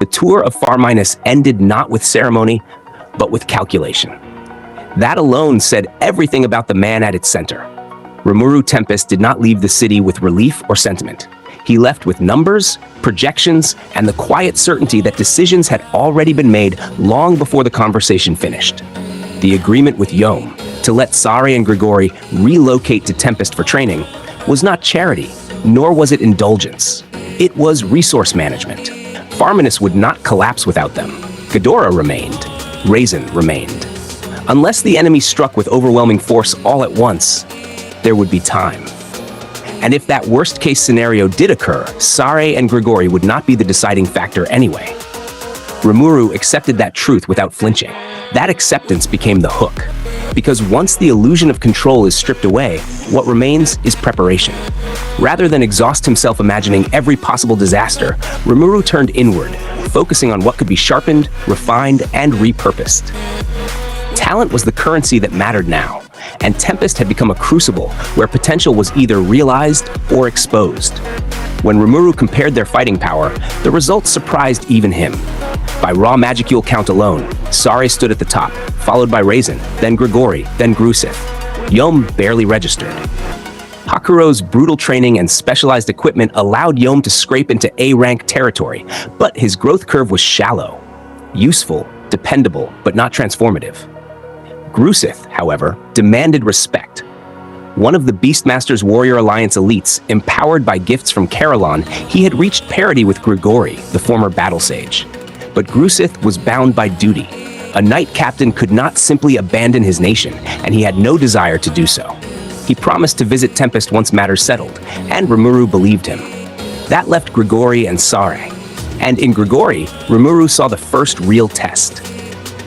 The tour of Farminus ended not with ceremony, but with calculation. That alone said everything about the man at its center. Rimuru Tempest did not leave the city with relief or sentiment. He left with numbers, projections, and the quiet certainty that decisions had already been made long before the conversation finished. The agreement with Yom to let Saare and Grigori relocate to Tempest for training was not charity, nor was it indulgence. It was resource management. Farminus would not collapse without them. Ghidorah remained. Raisin remained. Unless the enemy struck with overwhelming force all at once, there would be time. And if that worst-case scenario did occur, Saare and Grigori would not be the deciding factor anyway. Rimuru accepted that truth without flinching. That acceptance became the hook. Because once the illusion of control is stripped away, what remains is preparation. Rather than exhaust himself imagining every possible disaster, Rimuru turned inward, focusing on what could be sharpened, refined, and repurposed. Talent was the currency that mattered now, and Tempest had become a crucible where potential was either realized or exposed. When Rimuru compared their fighting power, the results surprised even him. By raw magicule count alone, Saare stood at the top, followed by Raisin, then Grigori, then Grusith. Yom barely registered. Hakuro's brutal training and specialized equipment allowed Yom to scrape into A-rank territory, but his growth curve was shallow. Useful, dependable, but not transformative. Grusith, however, demanded respect. One of the Beastmaster's Warrior Alliance elites, empowered by gifts from Carillon, he had reached parity with Grigori, the former battle sage. But Grusith was bound by duty. A knight captain could not simply abandon his nation, and he had no desire to do so. He promised to visit Tempest once matters settled, and Rimuru believed him. That left Grigori and Saare. And in Grigori, Rimuru saw the first real test.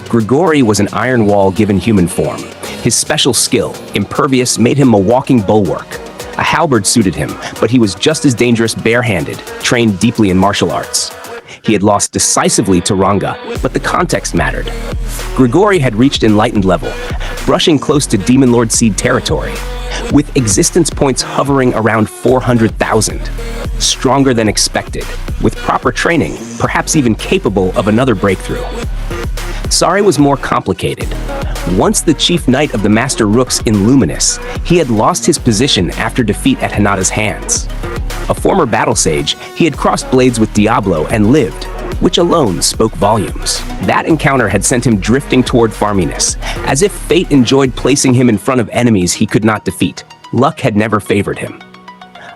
Grigori was an iron wall given human form. His special skill, impervious, made him a walking bulwark. A halberd suited him, but he was just as dangerous barehanded, trained deeply in martial arts. He had lost decisively to Ranga, but the context mattered. Grigori had reached enlightened level, brushing close to Demon Lord Seed territory, with existence points hovering around 400,000. Stronger than expected, with proper training, perhaps even capable of another breakthrough. Saare was more complicated. Once the chief knight of the Master Rooks in Luminous, he had lost his position after defeat at Hinata's hands. A former battle sage, he had crossed blades with Diablo and lived, which alone spoke volumes. That encounter had sent him drifting toward Farminus, as if fate enjoyed placing him in front of enemies he could not defeat. Luck had never favored him.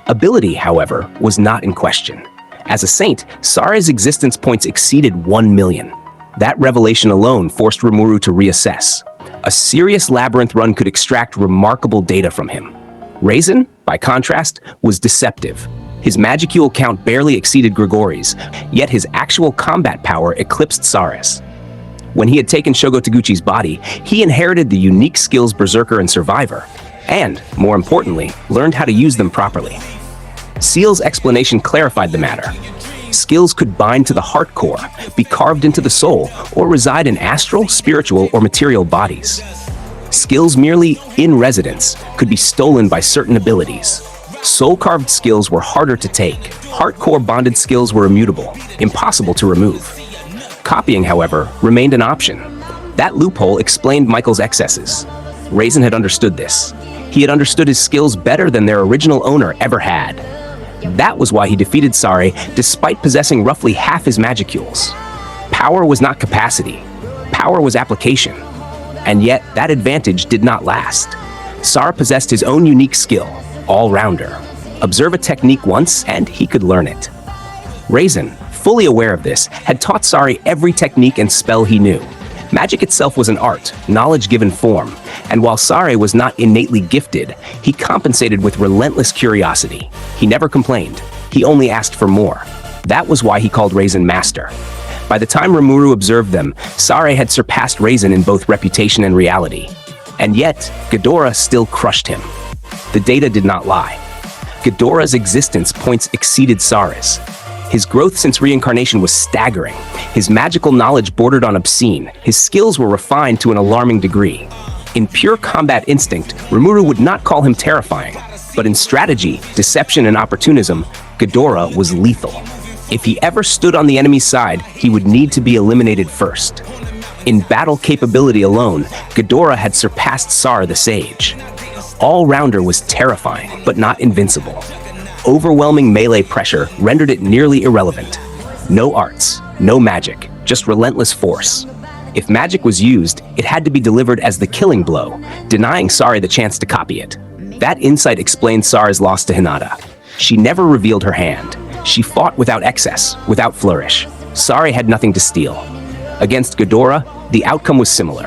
Ability, however, was not in question. As a saint, Saare's existence points exceeded 1 million. That revelation alone forced Rimuru to reassess. A serious labyrinth run could extract remarkable data from him. Raisin, by contrast, was deceptive. His magicule count barely exceeded Grigori's, yet his actual combat power eclipsed Saare's. When he had taken Shogo Taguchi's body, he inherited the unique skills Berserker and Survivor, and, more importantly, learned how to use them properly. Seal's explanation clarified the matter. Skills could bind to the heart core, be carved into the soul, or reside in astral, spiritual, or material bodies. Skills merely in residence could be stolen by certain abilities. Soul-carved skills were harder to take. Heart core bonded skills were immutable, impossible to remove. Copying, however, remained an option. That loophole explained Michael's excesses. Raisin had understood this. He had understood his skills better than their original owner ever had. That was why he defeated Saare despite possessing roughly half his magicules. Power was not capacity. Power was application. And yet, that advantage did not last. Saare possessed his own unique skill, all-rounder. Observe a technique once, and he could learn it. Raisin, fully aware of this, had taught Saare every technique and spell he knew. Magic itself was an art, knowledge given form, and while Saare was not innately gifted, he compensated with relentless curiosity. He never complained. He only asked for more. That was why he called Raisin Master. By the time Rimuru observed them, Saare had surpassed Raisin in both reputation and reality. And yet, Ghidorah still crushed him. The data did not lie. Ghidorah's existence points exceeded Saare's. His growth since reincarnation was staggering. His magical knowledge bordered on obscene. His skills were refined to an alarming degree. In pure combat instinct, Rimuru would not call him terrifying. But in strategy, deception, and opportunism, Ghidorah was lethal. If he ever stood on the enemy's side, he would need to be eliminated first. In battle capability alone, Ghidorah had surpassed Saare the Sage. All-rounder was terrifying, but not invincible. Overwhelming melee pressure rendered it nearly irrelevant. No arts, no magic, just relentless force. If magic was used, it had to be delivered as the killing blow, denying Saare the chance to copy it. That insight explained Saare's loss to Hinata. She never revealed her hand. She fought without excess, without flourish. Saare had nothing to steal. Against Ghidorah, the outcome was similar.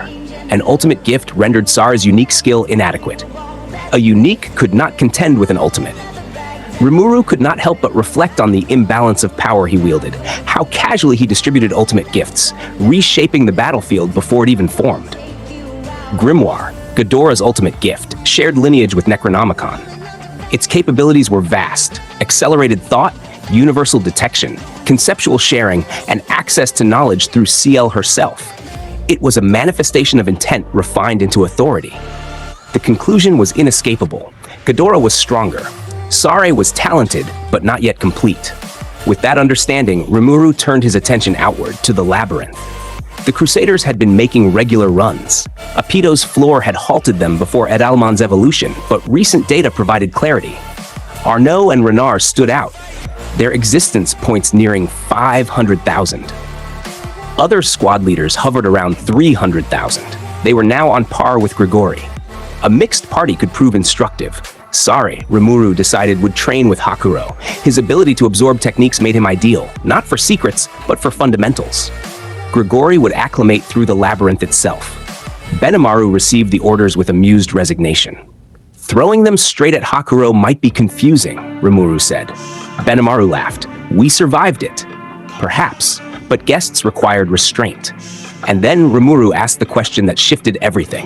An ultimate gift rendered Saare's unique skill inadequate. A unique could not contend with an ultimate. Rimuru could not help but reflect on the imbalance of power he wielded, how casually he distributed ultimate gifts, reshaping the battlefield before it even formed. Grimoire, Ghidorah's ultimate gift, shared lineage with Necronomicon. Its capabilities were vast: accelerated thought, universal detection, conceptual sharing, and access to knowledge through CL herself. It was a manifestation of intent refined into authority. The conclusion was inescapable. Ghidorah was stronger. Saare was talented, but not yet complete. With that understanding, Rimuru turned his attention outward to the Labyrinth. The Crusaders had been making regular runs. Apito's floor had halted them before Edalmon's evolution, but recent data provided clarity. Arnaud and Renard stood out. Their existence points nearing 500,000. Other squad leaders hovered around 300,000. They were now on par with Grigori. A mixed party could prove instructive. Saare, Rimuru decided, would train with Hakuro. His ability to absorb techniques made him ideal, not for secrets, but for fundamentals. Grigori would acclimate through the labyrinth itself. Benimaru received the orders with amused resignation. Throwing them straight at Hakuro might be confusing, Rimuru said. Benimaru laughed. We survived it. Perhaps, but guests required restraint. And then Rimuru asked the question that shifted everything.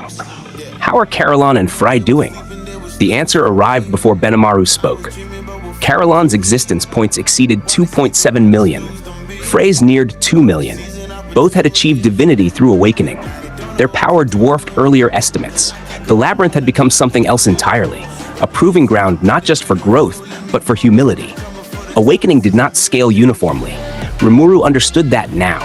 How are Carillon and Frey doing? The answer arrived before Benimaru spoke. Carillon's existence points exceeded 2.7 million. Frey's neared 2 million. Both had achieved divinity through awakening. Their power dwarfed earlier estimates. The labyrinth had become something else entirely, a proving ground not just for growth, but for humility. Awakening did not scale uniformly. Rimuru understood that now.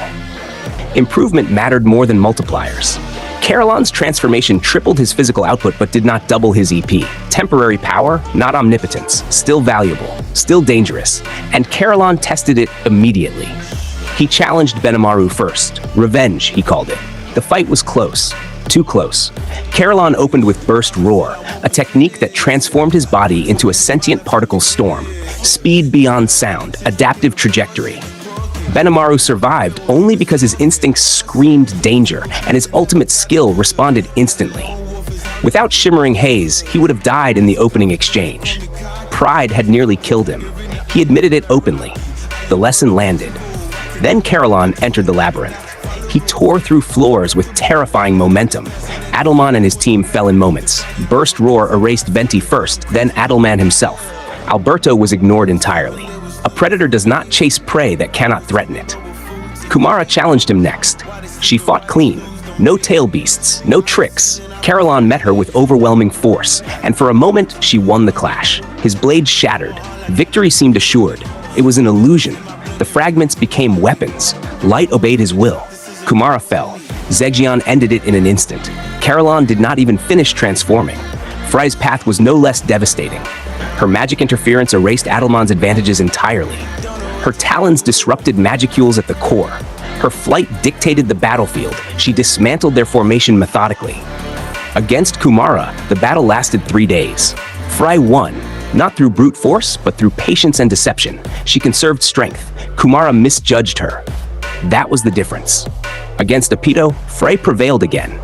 Improvement mattered more than multipliers. Carillon's transformation tripled his physical output but did not double his EP. Temporary power, not omnipotence, still valuable, still dangerous, and Carillon tested it immediately. He challenged Benimaru first. Revenge, he called it. The fight was close. Too close. Carillon opened with Burst Roar, a technique that transformed his body into a sentient particle storm. Speed beyond sound, adaptive trajectory. Benimaru survived only because his instincts screamed danger, and his ultimate skill responded instantly. Without Shimmering Haze, he would have died in the opening exchange. Pride had nearly killed him. He admitted it openly. The lesson landed. Then Carillon entered the labyrinth. He tore through floors with terrifying momentum. Adelman and his team fell in moments. Burst Roar erased Venti first, then Adelman himself. Alberto was ignored entirely. A predator does not chase prey that cannot threaten it. Kumara challenged him next. She fought clean. No tail beasts, no tricks. Carillon met her with overwhelming force, and for a moment, she won the clash. His blade shattered. Victory seemed assured. It was an illusion. The fragments became weapons. Light obeyed his will. Kumara fell. Zegion ended it in an instant. Carillon did not even finish transforming. Frey's path was no less devastating. Her magic interference erased Adelmon's advantages entirely. Her talons disrupted magicules at the core. Her flight dictated the battlefield. She dismantled their formation methodically. Against Kumara, the battle lasted 3 days. Frey won, not through brute force, but through patience and deception. She conserved strength. Kumara misjudged her. That was the difference. Against Apito, Frey prevailed again.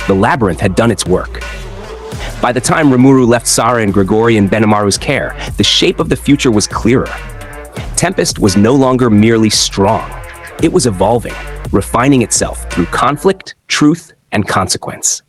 The labyrinth had done its work. By the time Rimuru left Saare and Grigori in Benimaru's care, the shape of the future was clearer. Tempest was no longer merely strong. It was evolving, refining itself through conflict, truth, and consequence.